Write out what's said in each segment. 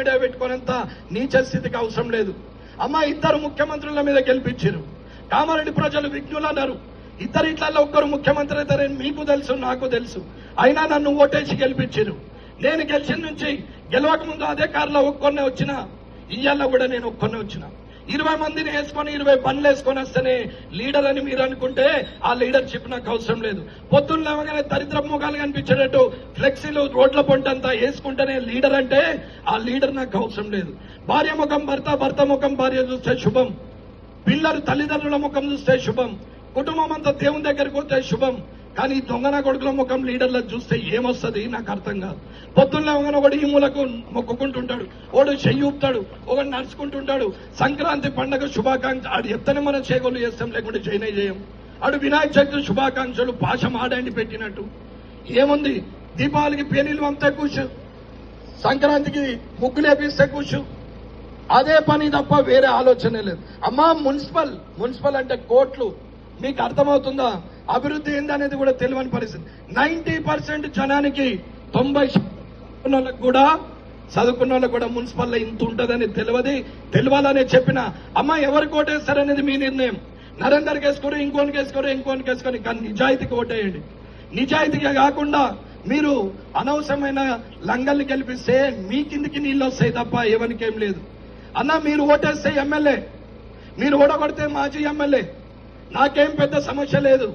Media పెట్టుకునేంత నీచ స్థితికి అవసరం లేదు. అమ్మ, ఇద్దరు ముఖ్యమంత్రుల మీద గెలిపించారు. కామారెడ్డి ప్రజలు విఘ్నులు అన్నారు. ఇద్దరు ఇట్లలో ఒక్కరు ముఖ్యమంత్రి అవుతారని మీకు తెలుసు, నాకు తెలుసు. అయినా నన్ను ఓటేసి గెలిపించారు. నేను గెలిచిన నుంచి గెలవక ముందు అదే కారులో ఒక్కొన్నే వచ్చిన, ఇయ్యాల కూడా నేను ఒక్కొన్నే వచ్చిన. 20 మందిని వేసుకొని 20 బండ్లు వేసుకొని వస్తేనే లీడర్ అని మీరు అనుకుంటే ఆ లీడర్షిప్ నాకు అవసరం లేదు. పొద్దున్న లేవగానే దరిద్ర ముఖాలు కనిపించేటట్టు ఫ్లెక్సీలు రోడ్ల పొంటంతా వేసుకుంటేనే లీడర్ అంటే ఆ లీడర్ నాకు అవసరం లేదు. భార్య ముఖం భర్త, భర్త ముఖం భార్య చూస్తే శుభం. పిల్లలు తల్లిదండ్రుల ముఖం చూస్తే శుభం. కుటుంబం అంతా దేవుని దగ్గరికి వస్తే శుభం. కానీ దొంగన కొడుకుల ముఖం లీడర్ల చూస్తే ఏమొస్తుంది నాకు అర్థం కాదు. పొద్దున్న ఒకడు ఈ మూలకు మొక్కుకుంటుంటాడు, ఒకడు చెయ్యూపుతాడు, ఒకడు నడుచుకుంటుంటాడు. సంక్రాంతి పండుగ శుభాకాంక్ష ఆడు ఎత్తనే మనం చేగోలు చేస్తాం, లేకుంటే చేయనే చేయం. ఆడు వినాయక చవితి శుభాకాంక్షలు భాష మాడండి పెట్టినట్టు ఏముంది. దీపావళికి పేనీలు అంతా కూర్చు, సంక్రాంతికి ముగ్గులేపిస్తే కూర్చు. అదే పని తప్ప వేరే ఆలోచనే లేదు. అమ్మా, మున్సిపల్ అంటే కోట్లు. మీకు అర్థమవుతుందా? అభివృద్ధి ఏందనేది కూడా తెలియని పరిస్థితి. 90% జనానికి 90% కూడా చదువుకున్న వాళ్ళకు కూడా మున్సిపల్లో ఇంత ఉంటుందని తెలియాలనే చెప్పిన. అమ్మ, ఎవరికి ఓటేస్తారనేది మీ నిర్ణయం. నరేందర్కి వేసుకోరు, ఇంకోనికి వేసుకొని కానీ నిజాయితీకి ఓటేయండి. నిజాయితీగా కాకుండా మీరు అనవసరమైన లంగల్ని గెలిపిస్తే మీ కిందికి నీళ్ళు వస్తాయి తప్ప ఎవరికేం లేదు. అన్న, మీరు ఓటేస్తే ఎమ్మెల్యే, మీరు ఓడగొడితే మాజీ ఎమ్మెల్యే, నాకేం పెద్ద సమస్య లేదు.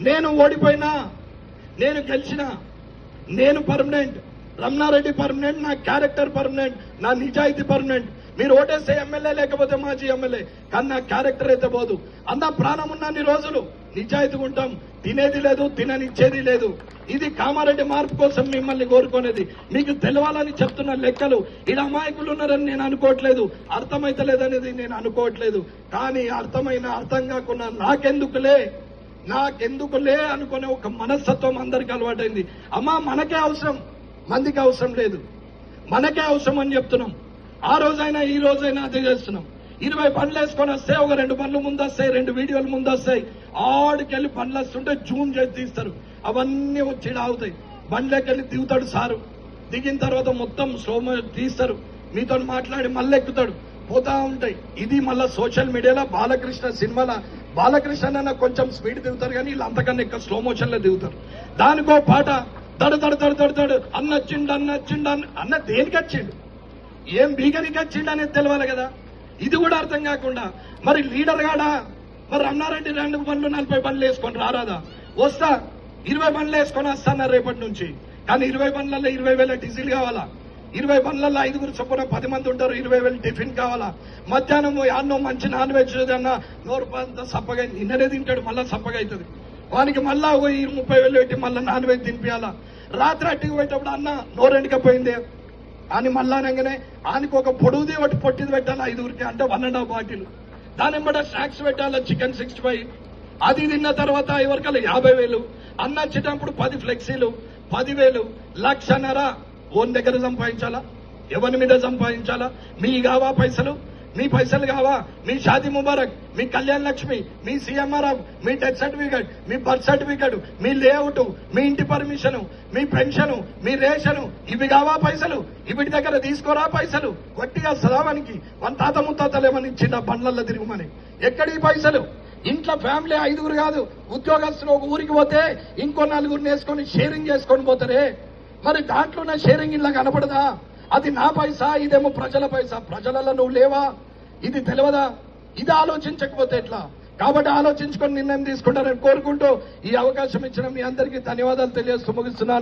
నేను ఓడిపోయినా, నేను గెలిచినా, నేను పర్మనెంట్. రమణారెడ్డి పర్మనెంట్, నా క్యారెక్టర్ పర్మనెంట్, నా నిజాయితీ పర్మనెంట్. మీరు ఓటేస్తే ఎమ్మెల్యే, లేకపోతే మాజీ ఎమ్మెల్యే, కానీ నా క్యారెక్టర్ అయితే పోదు. అన్న, ప్రాణం ఉన్నన్ని రోజులు నిజాయితీగా ఉంటాం. తినేది లేదు, తిననిచ్చేది లేదు. ఇది కామారెడ్డి మార్పు కోసం మిమ్మల్ని కోరుకునేది. మీకు తెలవాలని చెప్తున్న లెక్కలు. ఇలా అమాయకులు ఉన్నారని నేను అనుకోవట్లేదు, అర్థమైతలేదనేది నేను అనుకోవట్లేదు. కానీ అర్థం కాకుండా నాకెందుకులే అనుకునే ఒక మనస్తత్వం అందరికీ అలవాటైంది. అమ్మా, మనకే అవసరం, మందికి అవసరం లేదు. మనకే అవసరం అని చెప్తున్నాం. ఆ రోజైనా ఈ రోజైనా అదే చేస్తున్నాం. 20 బండ్లు వేసుకొని వస్తే ఒక 2 బండ్లు ముందు వస్తాయి, 2 వీడియోలు ముందు వస్తాయి. ఆడికెళ్ళి బండ్లు వస్తుంటే జూమ్ చేసి తీస్తారు. అవన్నీ వచ్చి ఆగుతాయి. బండ్లకెళ్ళి దిగుతాడు సారు. దిగిన తర్వాత మొత్తం స్లోమో తీస్తారు. మీతో మాట్లాడి మళ్ళీ ఎక్కుతాడు. పోతా ఉంటాయి. ఇది మళ్ళా సోషల్ మీడియాలో బాలకృష్ణ సినిమాల బాలకృష్ణ కొంచెం స్పీడ్ దిగుతారు, కానీ వీళ్ళు అంతకన్నా ఎక్కువ స్లో మోషన్ లో దిగుతారు. దానికో పాట తడు అన్నొచ్చిండు అన్న దేనికి వచ్చిండు, ఏం బీగనికి వచ్చిండు అనేది తెలియాలి కదా. ఇది కూడా అర్థం కాకుండా మరి లీడర్ గాడా, మరి రమణారెడ్డి 2 బండ్లు 40 బండ్లు వేసుకొని రారాదా? వస్తా, 20 బండ్లు వేసుకొని వస్తాను రేపటి నుంచి. కానీ 20 బండ్లలో 20,000 డీజిల్ కావాలా? 20 బండ్లలో 5 చొప్పున 10 మంది ఉంటారు, 20,000 టిఫిన్ కావాలా? మధ్యాహ్నం అన్నో మంచి నాన్ వెజ్ అన్న నోరు అంతా సప్పగా నిన్ననే తింటాడు, మళ్ళా సప్పగా అవుతుంది. వానికి మళ్ళా 30,000 పెట్టి మళ్ళా నాన్ వెజ్ తినిపించాలా? రాత్రి అట్టికి పోయేటప్పుడు అన్న నోరెండికపోయిందే అని మళ్ళా అనగానే ఆయనకు ఒక పొడుగుది ఒకటి పొట్టిది పెట్టాలి 5 అంటే 1.5 బాటిల్. దాని బట్టి స్నాక్స్ పెట్టాలా, చికెన్ 65. అది తిన్న తర్వాత ఎవరికల్లా 50,000. అన్న వచ్చేటప్పుడు 10 ఫ్లెక్సీలు, 10,000, 1,00,000 ఓన్ దగ్గర సంపాదించాలా? ఎవరి మీద సంపాదించాలా? మీ కావా పైసలు? మీ పైసలు కావా? మీ షాదీ ముబారక్, మీ కళ్యాణ్ లక్ష్మి, మీ సీఎంఆర్ఎఫ్, మీ డెత్ సర్టిఫికేట్, మీ బర్త్ సర్టిఫికేట్, మీ లేఅవుట్, మీ ఇంటి పర్మిషన్, మీ పెన్షన్, మీ రేషన్, ఇవి కావా పైసలు? ఇవిటి దగ్గర తీసుకోరా పైసలు? గట్టిగా సదావానికి మన తాత ముత్తాతలు ఏమని ఇచ్చిండ బండ్లల్లో తిరుగుమని. ఎక్కడి పైసలు? ఇంట్లో ఫ్యామిలీ 5 కాదు, ఉద్యోగస్తులు ఒక ఊరికి పోతే ఇంకో 4 వేసుకొని షేరింగ్ చేసుకొని పోతారే. మరి దాంట్లో నా షేరింగ్ ఇలా కనపడదా? అది నా పైసా, ఇదేమో ప్రజల పైసా. ప్రజలలో నువ్వు లేవా? ఇది తెలియదా? ఇది ఆలోచించకపోతే ఎట్లా? కాబట్టి ఆలోచించుకొని నిర్ణయం తీసుకుంటారని కోరుకుంటూ ఈ అవకాశం ఇచ్చిన మీ అందరికీ ధన్యవాదాలు తెలియజేస్తూ ముగిస్తున్నాను.